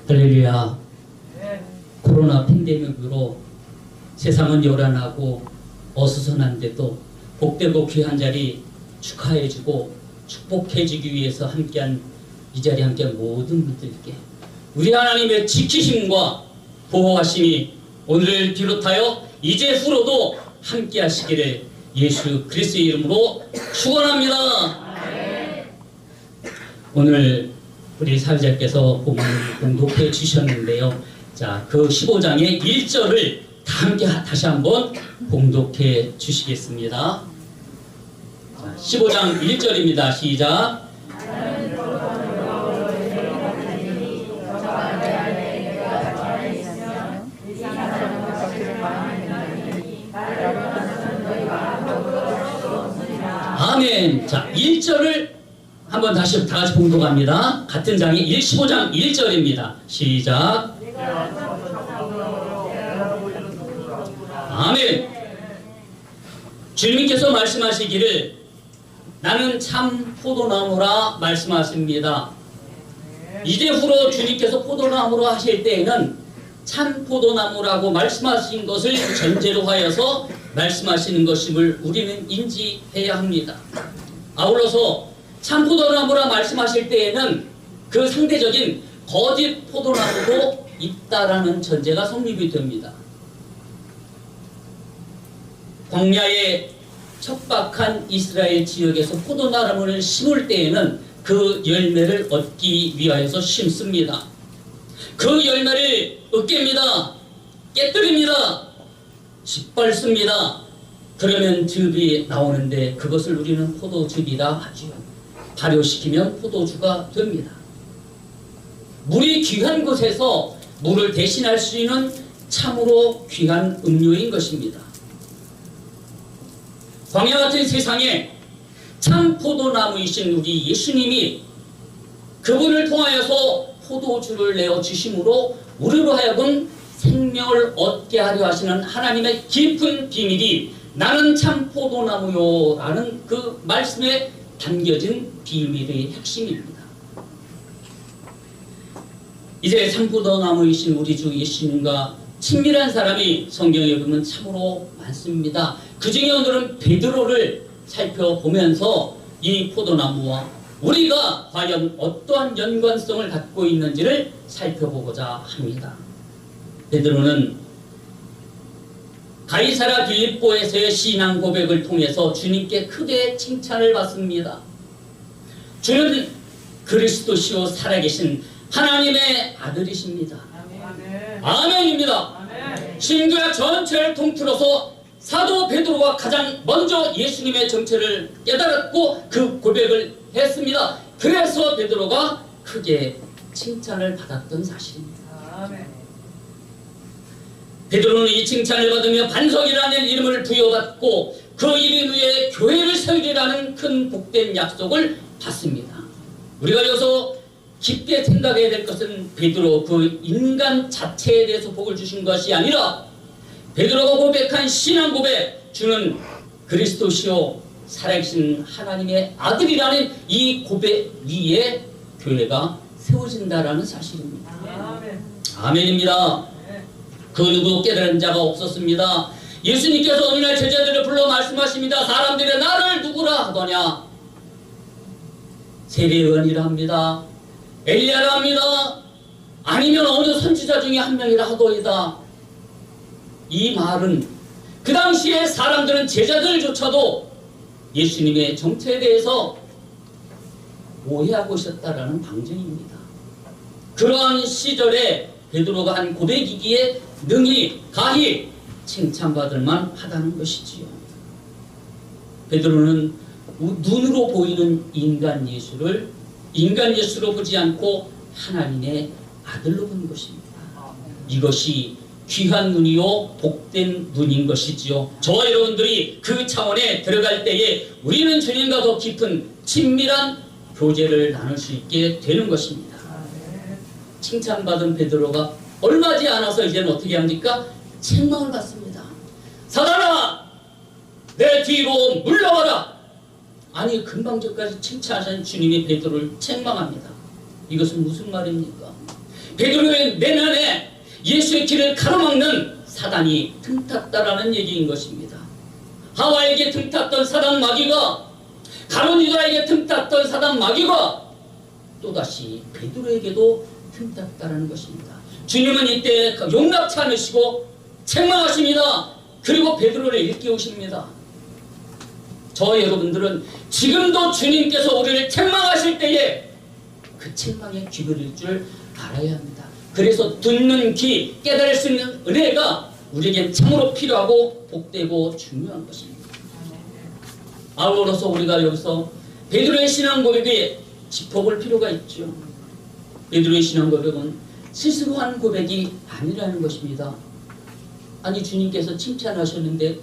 할렐루야. 코로나 팬데믹으로 세상은 요란하고 어수선한데도 복되고 귀한 자리 축하해주고 축복해주기 위해서 함께한 이 자리에 함께한 모든 분들께 우리 하나님의 지키심과 보호하심이 오늘을 비롯하여 이제 후로도 함께 하시기를 예수 그리스도의 이름으로 축원합니다. 오늘 우리 사회자께서 본문을 봉독해 주셨는데요. 자, 그 15장의 1절을 다 함께 다시 한번 봉독해 주시겠습니다. 자, 15장 1절입니다. 시작. 아멘. 자, 1절을 한번 다시 다 같이 봉독합니다. 같은 장이 15장 1절입니다. 시작. 아멘. 주님께서 말씀하시기를 나는 참 포도나무라 말씀하십니다. 이제 후로 주님께서 포도나무로 하실 때에는 참 포도나무라고 말씀하신 것을 전제로 하여서 말씀하시는 것임을 우리는 인지해야 합니다. 아울러서 참 포도나무라 말씀하실 때에는 그 상대적인 거짓 포도나무도 있다라는 전제가 성립이 됩니다. 광야의 척박한 이스라엘 지역에서 포도나무를 심을 때에는 그 열매를 얻기 위하여서 심습니다. 그 열매를 으깹니다. 깨뜨립니다. 짓밟습니다. 그러면 즙이 나오는데 그것을 우리는 포도즙이라 하지요. 발효시키면 포도주가 됩니다. 물이 귀한 곳에서 물을 대신할 수 있는 참으로 귀한 음료인 것입니다. 광야 같은 세상에 참 포도나무이신 우리 예수님이 그분을 통하여서 포도주를 내어 주심으로 우리로 하여금 생명을 얻게 하려 하시는 하나님의 깊은 비밀이 나는 참 포도나무요 라는 그 말씀에 담겨진 비밀의 핵심입니다. 이제 참 포도나무이신 우리 주 예수님과 친밀한 사람이 성경에 보면 참으로 많습니다. 그 중에 오늘은 베드로를 살펴보면서 이 포도나무와 우리가 과연 어떠한 연관성을 갖고 있는지를 살펴보고자 합니다. 베드로는 가이사랴 빌립보에서의 신앙 고백을 통해서 주님께 크게 칭찬을 받습니다. 주는 그리스도시요 살아계신 하나님의 아들이십니다. 아멘입니다. 신구약 전체를 통틀어서 사도 베드로가 가장 먼저 예수님의 정체를 깨달았고 그 고백을 했습니다. 그래서 베드로가 크게 칭찬을 받았던 사실입니다. 베드로는 이 칭찬을 받으며 반석이라는 이름을 부여받고 그 이름 위에 교회를 세우리라는 큰 복된 약속을 받습니다. 우리가 여기서 깊게 생각해야 될 것은 베드로 그 인간 자체에 대해서 복을 주신 것이 아니라 베드로가 고백한 신앙 고백, 주는 그리스도시요 살아계신 하나님의 아들이라는 이 고백 위에 교회가 세워진다라는 사실입니다. 아멘입니다. 그 누구도 깨달은 자가 없었습니다. 예수님께서 어느 날 제자들을 불러 말씀하십니다. 사람들이 나를 누구라 하더냐? 세례요한이라 합니다. 엘리야라 합니다. 아니면 어느 선지자 중에 한 명이라 하더이다. 이 말은 그 당시에 사람들은 제자들조차도 예수님의 정체에 대해서 오해하고 있었다라는 방증입니다. 그러한 시절에 베드로가 한 고백이기에 능히 가히 칭찬받을 만하다는 것이지요. 베드로는 눈으로 보이는 인간 예수를 인간 예수로 보지 않고 하나님의 아들로 본 것입니다. 이것이 귀한 눈이요 복된 눈인 것이지요. 저와 여러분들이 그 차원에 들어갈 때에 우리는 주님과 더 깊은 친밀한 교제를 나눌 수 있게 되는 것입니다. 칭찬받은 베드로가 얼마지 않아서 이제는 어떻게 합니까? 책망을 받습니다. 사단아, 내 뒤로 물러와라. 아니, 금방 전까지 칭찬하신 주님이 베드로를 책망합니다. 이것은 무슨 말입니까? 베드로의 내면에 예수의 길을 가로막는 사단이 틈탔다라는 얘기인 것입니다. 하와에게 틈탔던 사단 마귀가, 가룟 유다에게 틈탔던 사단 마귀가 또다시 베드로에게도 틈탔다라는 것입니다. 주님은 이때 용납치 않으시고 책망하십니다. 그리고 베드로를 일깨우십니다. 저 여러분들은 지금도 주님께서 우리를 책망하실 때에 그 책망에 귀 기울일 줄 알아야 합니다. 그래서 듣는 귀, 깨달을 수 있는 은혜가 우리에겐 참으로 필요하고 복되고 중요한 것입니다. 아울러서 우리가 여기서 베드로의 신앙 고백에 짚어볼 필요가 있죠. 베드로의 신앙 고백은 스스로 한 고백이 아니라는 것입니다. 아니, 주님께서 칭찬하셨는데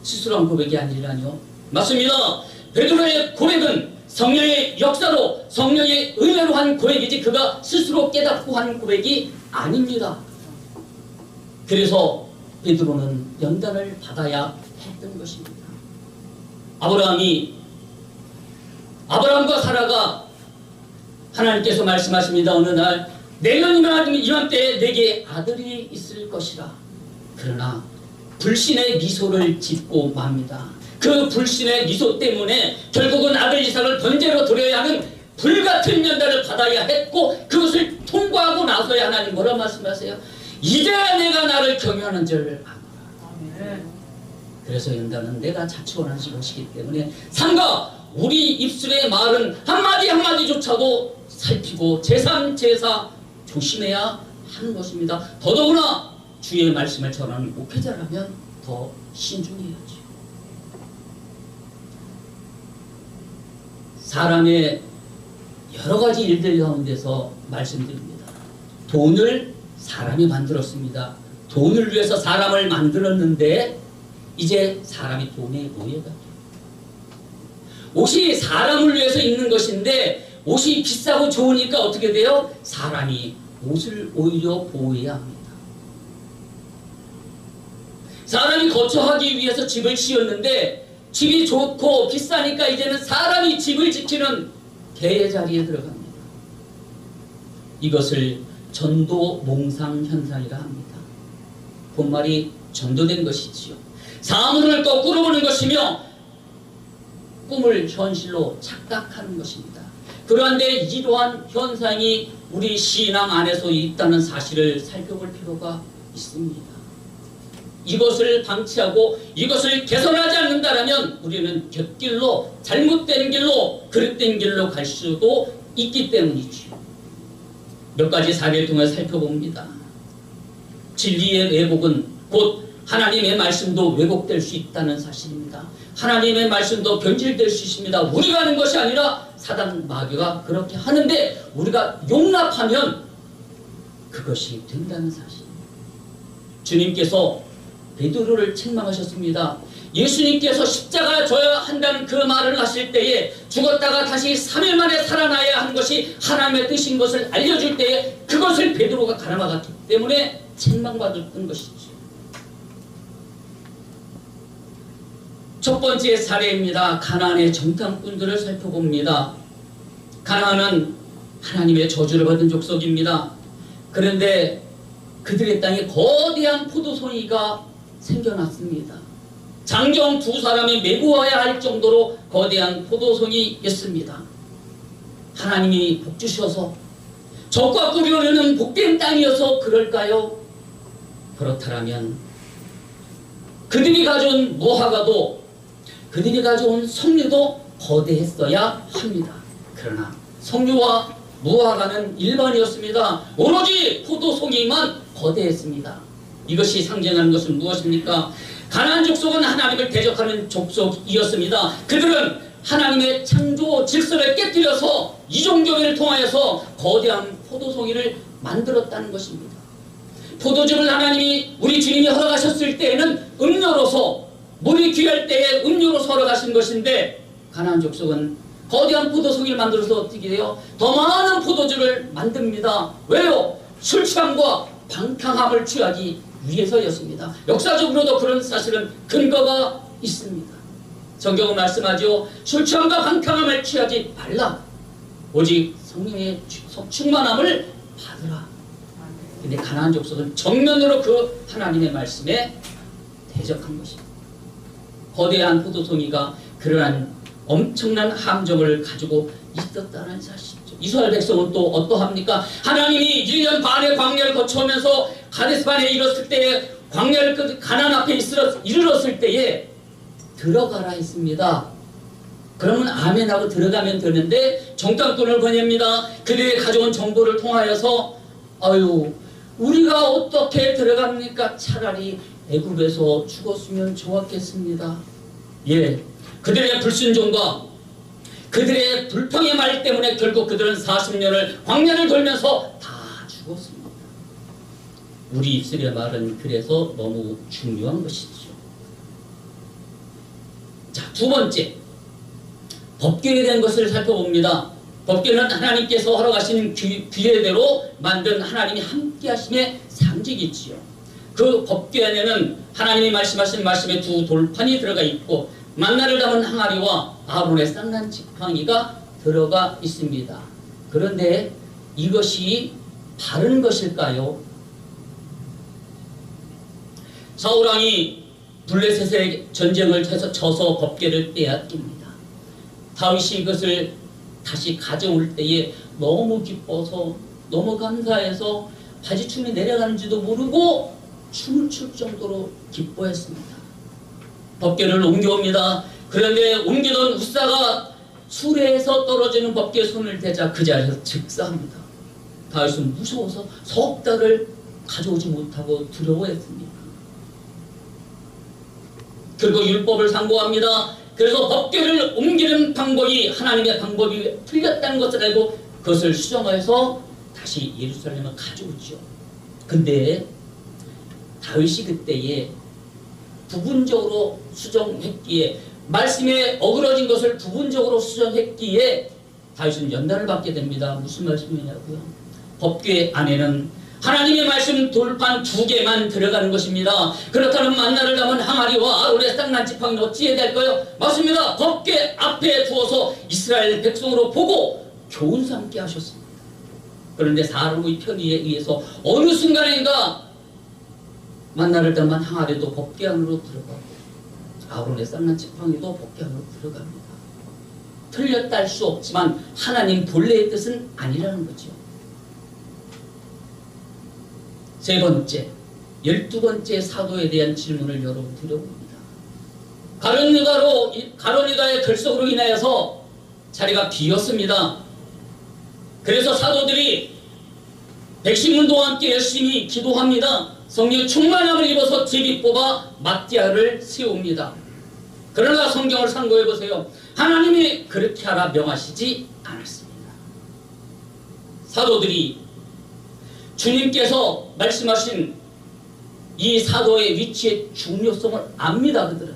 스스로 한 고백이 아니라뇨? 맞습니다. 베드로의 고백은 성령의 역사로, 성령의 은혜로 한 고백이지 그가 스스로 깨닫고 한 고백이 아닙니다. 그래서 베드로는 연단을 받아야 했던 것입니다. 아브라함과 사라가 하나님께서 말씀하십니다. 어느 날 내년 이맘때에 내게 아들이 있을 것이라. 그러나 불신의 미소를 짓고 맙니다. 그 불신의 미소 때문에 결국은 아들 이삭을 번제로 드려야 하는 불같은 연단을 받아야 했고, 그것을 통과하고 나서야 하나님 뭐라 말씀하세요? 이제야 내가 나를 경외하는 줄 아노라. 그래서 연단은 내가 자초원하신 것이기 때문에 삼가 우리 입술의 말은 한마디 한마디조차도 살피고 제삼제사 조심해야 하는 것입니다. 더더구나 주의 말씀을 전하는 목회자라면 더 신중해야죠. 사람의 여러 가지 일들 가운데서 말씀드립니다. 돈을 사람이 만들었습니다. 돈을 위해서 사람을 만들었는데 이제 사람이 돈에 노예가 돼요. 옷이 사람을 위해서 입는 것인데 옷이 비싸고 좋으니까 어떻게 돼요? 사람이 옷을 오히려 보호해야 합니다. 사람이 거처하기 위해서 집을 지었는데 집이 좋고 비싸니까 이제는 사람이 집을 지키는 개의 자리에 들어갑니다. 이것을 전도 몽상 현상이라 합니다. 본말이 전도된 것이지요. 사물을 거꾸로 보는 것이며 꿈을 현실로 착각하는 것입니다. 그런데 이러한 현상이 우리 신앙 안에서 있다는 사실을 살펴볼 필요가 있습니다. 이것을 방치하고 이것을 개선하지 않는다면 우리는 곁길로, 잘못된 길로, 그릇된 길로 갈 수도 있기 때문이죠. 몇 가지 사례를 통해 살펴봅니다. 진리의 왜곡은 곧 하나님의 말씀도 왜곡될 수 있다는 사실입니다. 하나님의 말씀도 변질될 수 있습니다. 우리가 하는 것이 아니라 사단 마귀가 그렇게 하는데 우리가 용납하면 그것이 된다는 사실입니다. 주님께서 베드로를 책망하셨습니다. 예수님께서 십자가 져야 한다는 그 말을 하실 때에 죽었다가 다시 3일 만에 살아나야 하는 것이 하나님의 뜻인 것을 알려줄 때에 그것을 베드로가 가늠하기 때문에 책망받았던 것이죠. 첫 번째 사례입니다. 가나안의 정탐꾼들을 살펴봅니다. 가나안은 하나님의 저주를 받은 족속입니다. 그런데 그들의 땅에 거대한 포도송이가 생겨났습니다. 장정 두 사람이 메고와야 할 정도로 거대한 포도송이였습니다. 하나님이 복 주셔서 적과 꿀이 복된 땅이어서 그럴까요? 그렇다면 그들이 가져온 무화과도, 그들이 가져온 석류도 거대했어야 합니다. 그러나 석류와 무화과는 일반이었습니다. 오로지 포도송이만 거대했습니다. 이것이 상징하는 것은 무엇입니까? 가나안 족속은 하나님을 대적하는 족속이었습니다. 그들은 하나님의 창조 질서를 깨뜨려서 이종교회를 통하여서 거대한 포도송이를 만들었다는 것입니다. 포도즙을 하나님이 우리 주님이 허락하셨을 때에는 음료로서, 물이 귀할 때에 음료로서 허락하신 것인데 가나안 족속은 거대한 포도송이를 만들어서 어떻게 해요? 더 많은 포도즙을 만듭니다. 왜요? 술 취함과 방탕함을 취하기 위해서였습니다. 역사적으로도 그런 사실은 근거가 있습니다. 성경은 말씀하죠. 술 취함과 방탕함을 취하지 말라. 오직 성령의 충만함을 받으라. 근데 가나안 족속은 정면으로 그 하나님의 말씀에 대적한 것입니다. 거대한 포도송이가 그러한 엄청난 함정을 가지고 있었다는 사실이죠. 이스라엘 백성은 또 어떠합니까? 하나님이 1년 반의 광야를 거쳐오면서 가데스반에 이르렀을 때에 광야를 가나안 앞에 이르렀을 때에 들어가라 했습니다. 그러면 아멘하고 들어가면 되는데 정탐꾼을 보냅니다. 그들이 가져온 정보를 통하여서 아유 우리가 어떻게 들어갑니까? 차라리 애굽에서 죽었으면 좋았겠습니다. 예, 그들의 불순종과 그들의 불평의 말 때문에 결국 그들은 40년을 광야를 돌면서 다 죽었습니다. 우리 입술의 말은 그래서 너무 중요한 것이죠. 자, 두 번째, 법궤에 대한 것을 살펴봅니다. 법궤는 하나님께서 허락하신 규례대로 만든 하나님이 함께 하심의 상징이지요. 그 법궤 안에는 하나님이 말씀하신 말씀의 두 돌판이 들어가 있고 만나를 담은 항아리와 아론의 쌍난 지팡이가 들어가 있습니다. 그런데 이것이 바른 것일까요? 사울왕이 블레셋의 전쟁을 쳐서 법궤를 빼앗깁니다. 다윗이 이것을 다시 가져올 때에 너무 기뻐서 너무 감사해서 바지춤이 내려가는지도 모르고 춤을 출 정도로 기뻐했습니다. 법궤를 옮겨옵니다. 그런데 옮기던 우사가 수레에서 떨어지는 법궤에 손을 대자 그 자리에서 즉사합니다. 다윗은 무서워서 석 달을 가져오지 못하고 두려워했습니다. 결국 율법을 상고합니다. 그래서 법궤를 옮기는 방법이 하나님의 방법이 틀렸다는 것을 알고 그것을 수정해서 다시 예루살렘을 가져오죠. 근데 다윗이 그때에 부분적으로 수정했기에 말씀에 어그러진 것을 부분적으로 수정했기에 다윗은 연단을 받게 됩니다. 무슨 말씀이냐고요? 법궤 안에는 하나님의 말씀 돌판 2개만 들어가는 것입니다. 그렇다면 만나를 담은 항아리와 아론의 쌍난 지팡이는 어찌해야 될까요? 맞습니다. 법궤 앞에 두어서 이스라엘 백성으로 보고 교훈 삼게 하셨습니다. 그런데 사람의 편의에 의해서 어느 순간인가 만나를 담은 항아리도 법궤 안으로 들어가고 아론의 쌍난 지팡이도 법궤 안으로 들어갑니다. 틀렸다 할 수 없지만 하나님 본래의 뜻은 아니라는 거죠. 세 번째, 12번째 사도에 대한 질문을 여러분 드려봅니다. 가룟 유다의 결석으로 인하여서 자리가 비었습니다. 그래서 사도들이 백신문도와 함께 열심히 기도합니다. 성령 충만함을 입어서 제비 뽑아 마띠아를 세웁니다. 그러나 성경을 상고해 보세요. 하나님이 그렇게 하라 명하시지 않았습니다. 사도들이 주님께서 말씀하신 이 사도의 위치의 중요성을 압니다. 그들은.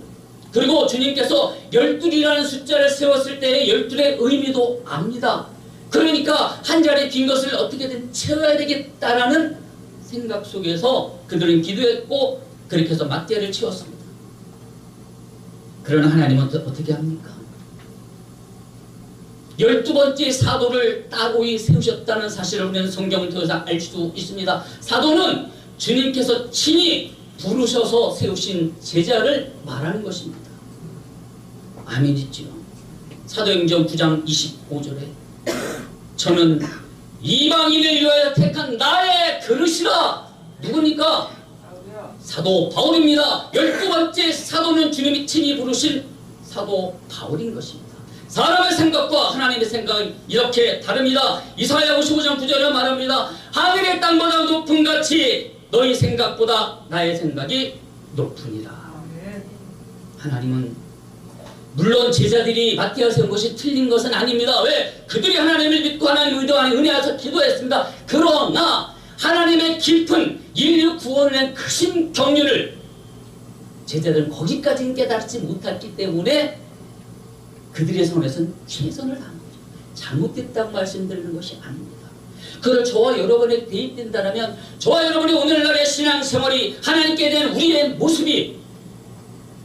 그리고 주님께서 12이라는 숫자를 세웠을 때의 12의 의미도 압니다. 그러니까 한 자리에 빈 것을 어떻게든 채워야 되겠다라는 생각 속에서 그들은 기도했고 그렇게 해서 마띠아를 채웠습니다. 그러나 하나님은 어떻게 합니까? 12번째 사도를 따로이 세우셨다는 사실을 우리는 성경을 통해서 알 수 있습니다. 사도는 주님께서 친히 부르셔서 세우신 제자를 말하는 것입니다. 아멘이지요. 사도행전 9장 25절에 저는 이방인을 위하여 택한 나의 그릇이라. 누굽니까? 사도 바울입니다. 12번째 사도는 주님이 친히 부르신 사도 바울인 것입니다. 사람의 생각과 하나님의 생각은 이렇게 다릅니다. 이사야 55장 9절에 말합니다. 하늘의 땅보다 높은 같이 너희 생각보다 나의 생각이 높으니라. 하나님은 물론 제자들이 마띠아 세운 것이 틀린 것은 아닙니다. 왜? 그들이 하나님을 믿고 하나님의 의도하는 은혜에서 기도했습니다. 그러나 하나님의 깊은 인류 구원을 위한 크신 경륜을 제자들은 거기까지는 깨달지 못했기 때문에 그들의 손에서는 최선을 다한 거죠. 잘못됐다고 말씀드리는 것이 아닙니다. 그걸 저와 여러분에게 대입된다면 저와 여러분이 오늘날의 신앙생활이 하나님께 대한 우리의 모습이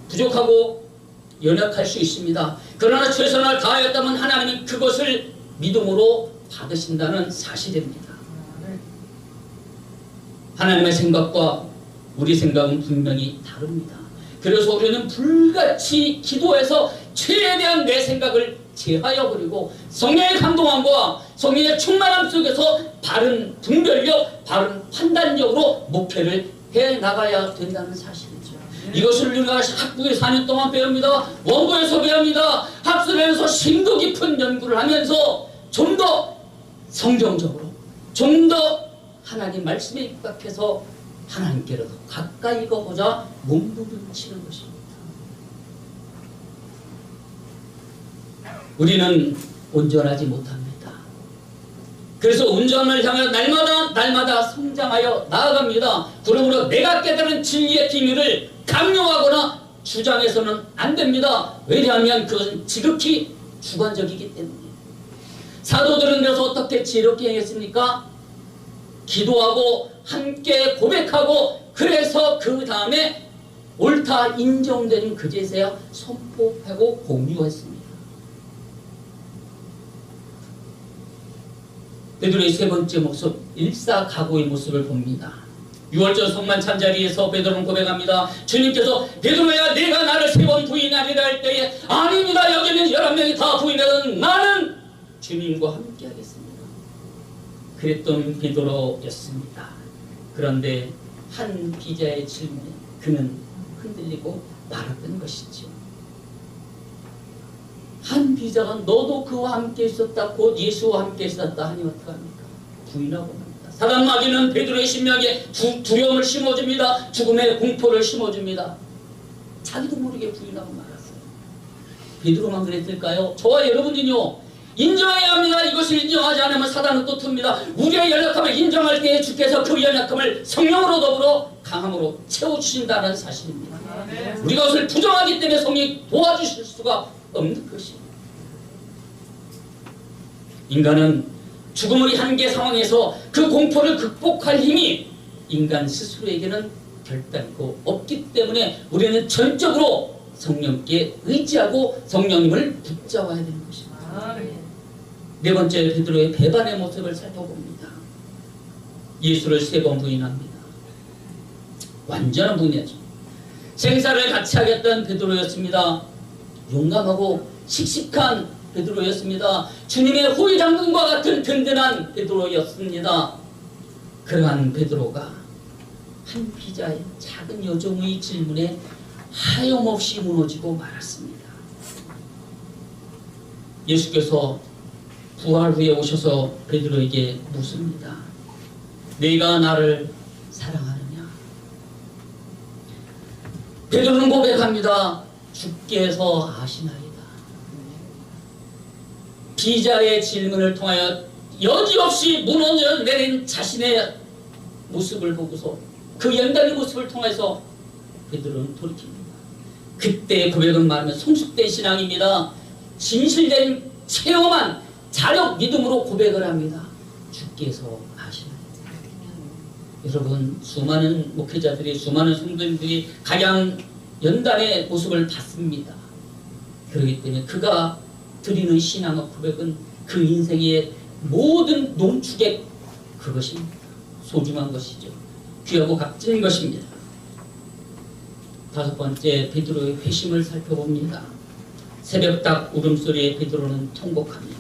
부족하고 연약할 수 있습니다. 그러나 최선을 다하였다면 하나님은 그것을 믿음으로 받으신다는 사실입니다. 하나님의 생각과 우리 생각은 분명히 다릅니다. 그래서 우리는 불같이 기도해서 최대한 내 생각을 제하여 버리고 성령의 감동함과 성령의 충만함 속에서 바른 분별력, 바른 판단력으로 목회를 해나가야 된다는 사실이죠. 이것을 우리가 학부에 4년 동안 배웁니다. 원고에서 배웁니다. 학술에서 심도 깊은 연구를 하면서 좀 더 성경적으로, 좀 더 하나님 말씀에 입각해서 하나님께로 더 가까이 가보자 몸부림치는 것입니다. 우리는 온전하지 못합니다. 그래서 온전을 향하여 날마다 성장하여 나아갑니다. 그러므로 내가 깨달은 진리의 비밀을 강요하거나 주장해서는 안 됩니다. 왜냐하면 그것은 지극히 주관적이기 때문에. 사도들은 그래서 어떻게 지혜롭게 행했습니까? 기도하고 함께 고백하고 그래서 그 다음에 옳다 인정되는 그제서야 선포하고 공유했습니다. 베드로의 세 번째 모습, 일사각오의 모습을 봅니다. 6월절 성만 찬자리에서 베드로는 고백합니다. 주님께서 베드로야 내가 나를 3번 부인하리라 할 때에 아닙니다. 여기는 11명이 다 부인하던 나는 주님과 함께 하겠습니다. 그랬던 베드로였습니다. 그런데 한 기자의 질문에 그는 흔들리고 말았던 것이죠. 한 기자가 너도 그와 함께 있었다, 곧 예수와 함께 있었다 하니 어떡합니까? 부인하고 맙니다. 사단 마귀는 베드로의 심령에 두려움을 심어줍니다. 죽음의 공포를 심어줍니다. 자기도 모르게 부인하고 말았어요. 베드로만 그랬을까요? 저와 여러분은요, 인정해야 합니다. 이것을 인정하지 않으면 사단은 또 틉니다. 우리의 연약함을 인정할 때에 주께서 그 연약함을 성령으로 더불어 강함으로 채워주신다는 사실입니다. 우리가 그것을 부정하기 때문에 성령이 도와주실 수가 없는 것입니다. 인간은 죽음의 한계 상황에서 그 공포를 극복할 힘이 인간 스스로에게는 결단코 없기 때문에 우리는 전적으로 성령께 의지하고 성령님을 붙잡아야 되는 것입니다. 네 번째, 베드로의 배반의 모습을 살펴봅니다. 예수를 3번 부인합니다. 완전한 부인이었죠. 생사를 같이 하겠다는 베드로였습니다. 용감하고 씩씩한 베드로였습니다. 주님의 호위장군과 같은 든든한 베드로였습니다. 그러한 베드로가 한 기자의 작은 여종의 질문에 하염없이 무너지고 말았습니다. 예수께서 부활 후에 오셔서 베드로에게 묻습니다. 네가 나를 사랑하느냐? 베드로는 고백합니다. 주께서 아시나이다. 기자의 질문을 통하여 여지없이 무너져 내린 자신의 모습을 보고서 그 연단의 모습을 통해서 베드로는 돌이킵니다. 그때의 고백은 말하면 성숙된 신앙입니다. 진실된 체험한 자력 믿음으로 고백을 합니다. 주께서 아시나이다. 여러분, 수많은 목회자들이, 수많은 성도님들이 각양 연단의 모습을 봤습니다. 그렇기 때문에 그가 드리는 신앙의 고백은 그 인생의 모든 농축의 그것입니다. 소중한 것이죠. 귀하고 값진 것입니다. 5번째, 베드로의 회심을 살펴봅니다. 새벽닭 울음소리에 베드로는 통곡합니다.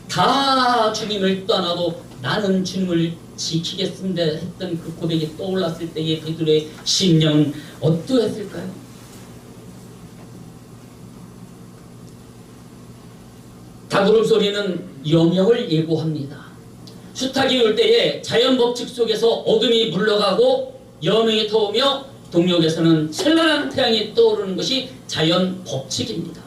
다 주님을 떠나도 나는 주님을 지키겠습니다 했던 그 고백이 떠올랐을 때의 베드로의 심령은 어떠했을까요? 닭 울음소리는 여명을 예고합니다. 수탉이 올 때에 자연법칙 속에서 어둠이 물러가고 여명이 터오며 동력에서는 찬란한 태양이 떠오르는 것이 자연법칙입니다.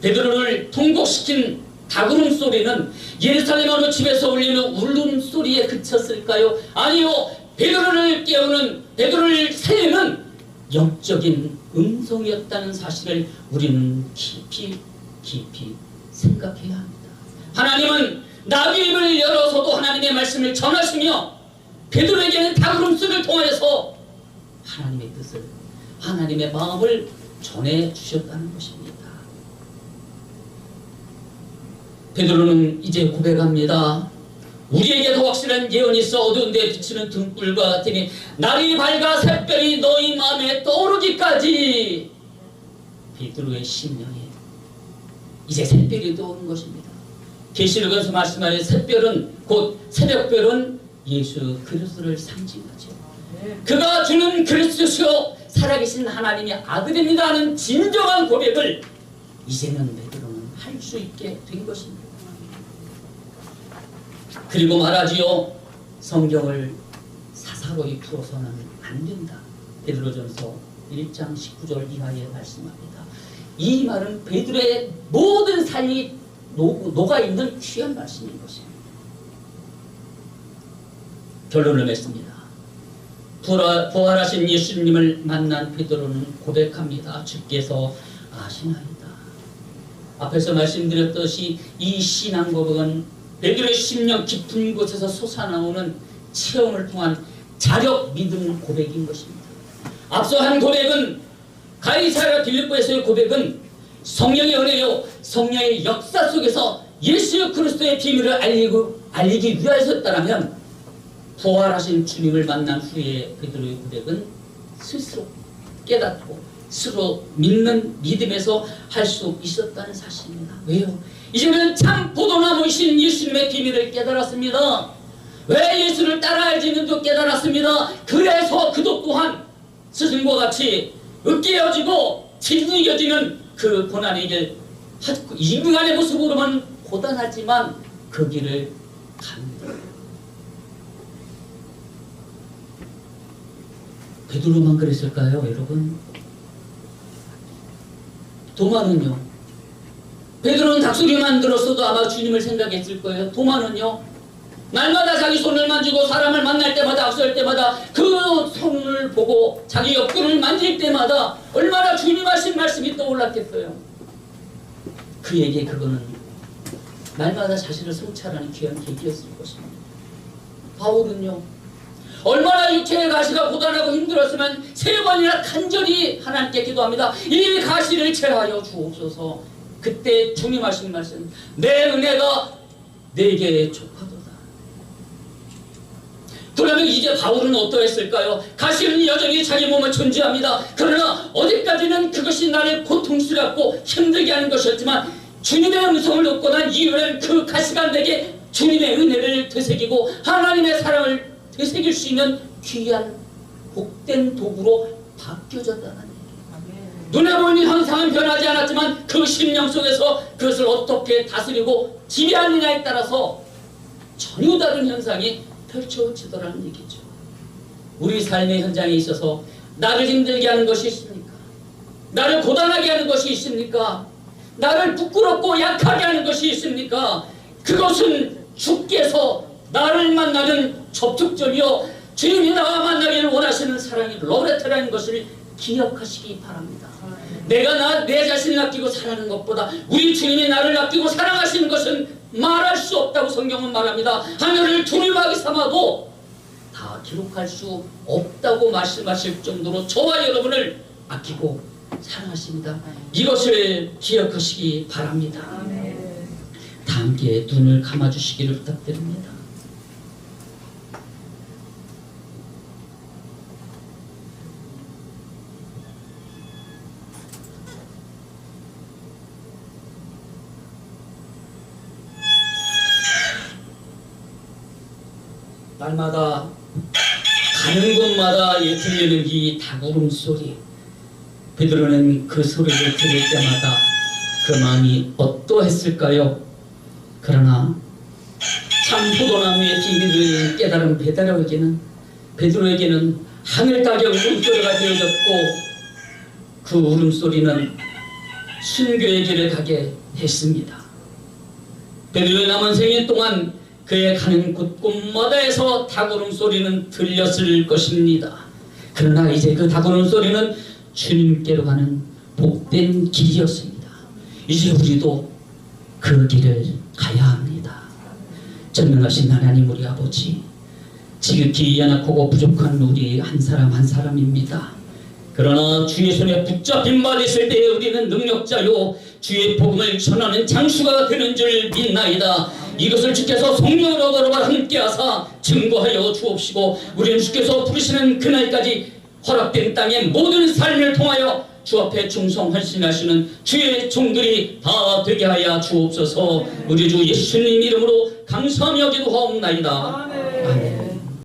베드로를 통곡시킨 닭 울음소리는 예루살렘 어느 집에서 울리는 울음소리에 그쳤을까요? 아니요. 베드로를 깨우는, 베드로를 살리는 영적인 음성이었다는 사실을 우리는 깊이 생각해야 합니다. 하나님은 나귀 입을 열어서도 하나님의 말씀을 전하시며 베드로에게는 닭 울음소리를 통해서 하나님의 뜻을, 하나님의 마음을 전해주셨다는 것입니다. 베드로는 이제 고백합니다. 우리에게도 확실한 예언이 있어 어두운 데 비치는 등불과 같으니 날이 밝아 샛별이 너희 마음에 떠오르기까지. 베드로의 심령에 이제 샛별이 떠오른 것입니다. 계시록에서 말씀하는 샛별은 곧 새벽별은 예수 그리스도를 상징하죠. 그가 주는 그리스도시요 살아계신 하나님의 아들입니다 하는 진정한 고백을 이제는 베드로는 할 수 있게 된 것입니다. 그리고 말하지요. 성경을 사사로이 풀어서는 안 된다. 베드로전서 1장 19절 이하에 말씀합니다. 이 말은 베드로의 모든 삶이 녹아있는 귀한 말씀인 것입니다. 결론을 맺습니다. 부활하신 예수님을 만난 베드로는 고백합니다. 주께서 아시나이다. 앞에서 말씀드렸듯이 이 신앙 고백은 베드로의 심령 깊은 곳에서 솟아나오는 체험을 통한 자력 믿음 고백인 것입니다. 앞서 한 고백은 가이사랴 빌립보에서의 고백은 성령의 은혜요 성령의 역사 속에서 예수 그리스도의 비밀을 알리기 위하였다라면, 부활하신 주님을 만난 후에 베드로의 고백은 스스로 깨닫고 스스로 믿는 믿음에서 할 수 있었다는 사실입니다. 왜요? 이제는 참 포도나무이신 예수님의 비밀을 깨달았습니다. 왜 예수를 따라 알지는도 깨달았습니다. 그래서 그도 또한 스승과 같이 으깨어지고 짓이겨지는 그 고난의 길, 인간의 모습으로만 고단하지만 그 길을 갑니다. 베드로만 그랬을까요, 여러분? 도마는요? 베드로는 닭소리만 들었어도 아마 주님을 생각했을 거예요. 도마는요? 날마다 자기 손을 만지고 사람을 만날 때마다 악수할 때마다 그 손을 보고 자기 옆구리를 만질 때마다 얼마나 주님 하신 말씀이 떠올랐겠어요. 그에게 그거는 날마다 자신을 성찰하는 귀한 계기였을 것입니다. 바울은요? 얼마나 육체의 가시가 고단하고 힘들었으면 3번이나 간절히 하나님께 기도합니다. 이 가시를 제하여 주옵소서. 그때 주님 하신 말씀, 내 은혜가 내게 족하도다. 그러면 이제 바울은 어떠했을까요? 가시는 여전히 자기 몸을 존재합니다. 그러나 어디까지는 그것이 나를 고통스럽고 힘들게 하는 것이었지만 주님의 음성을 듣고 난 이후에는 그 가시가 내게 주님의 은혜를 되새기고 하나님의 사랑을 되새길 수 있는 귀한 복된 도구로 바뀌어졌다는 얘기예요. 눈에 보이는 현상은 변하지 않았지만 그 심령 속에서 그것을 어떻게 다스리고 지배하느냐에 따라서 전혀 다른 현상이 펼쳐지더라는 얘기죠. 우리 삶의 현장에 있어서 나를 힘들게 하는 것이 있습니까? 나를 고단하게 하는 것이 있습니까? 나를 부끄럽고 약하게 하는 것이 있습니까? 그것은 주께서 나를 만나는 접촉점이요 주님이 나와 만나기를 원하시는 사랑이 러브레터라는 것을 기억하시기 바랍니다. 내가 내 자신을 아끼고 사랑하는 것보다 우리 주님이 나를 아끼고 사랑하시는 것은 말할 수 없다고 성경은 말합니다. 하늘을 두루마기 삼아도 다 기록할 수 없다고 말씀하실 정도로 저와 여러분을 아끼고 사랑하십니다. 이것을 기억하시기 바랍니다. 다 함께 눈을 감아주시기를 부탁드립니다. 날마다 가는 곳마다 들리는 이 닭울음 소리, 베드로는 그 소리를 들을 때마다 그 마음이 어떠했을까요? 그러나 참 포도나무의 비밀을 깨달은 베드로에게는 하늘 가격 울음소리가 되어졌고 그 울음소리는 순교의 길을 가게 했습니다. 베드로의 남은 생일 동안 그의 가는 곳곳마다에서 닭울음 소리는 들렸을 것입니다. 그러나 이제 그 닭울음 소리는 주님께로 가는 복된 길이었습니다. 이제 우리도 그 길을 가야 합니다. 전능하신 하나님 우리 아버지, 지극히 연약하고 부족한 우리 한 사람 한 사람입니다. 그러나 주의 손에 붙잡힌 바 있을 때에 우리는 능력자요 주의 복음을 전하는 장수가 되는 줄 믿나이다. 이것을 주께서 성령으로 걸어와 함께하사 증거하여 주옵시고 우리는 주께서 부르시는 그날까지 허락된 땅의 모든 삶을 통하여 주 앞에 충성 헌신하시는 주의 종들이 다 되게 하여 주옵소서. 우리 주 예수님 이름으로 감사하며 기도하옵나이다.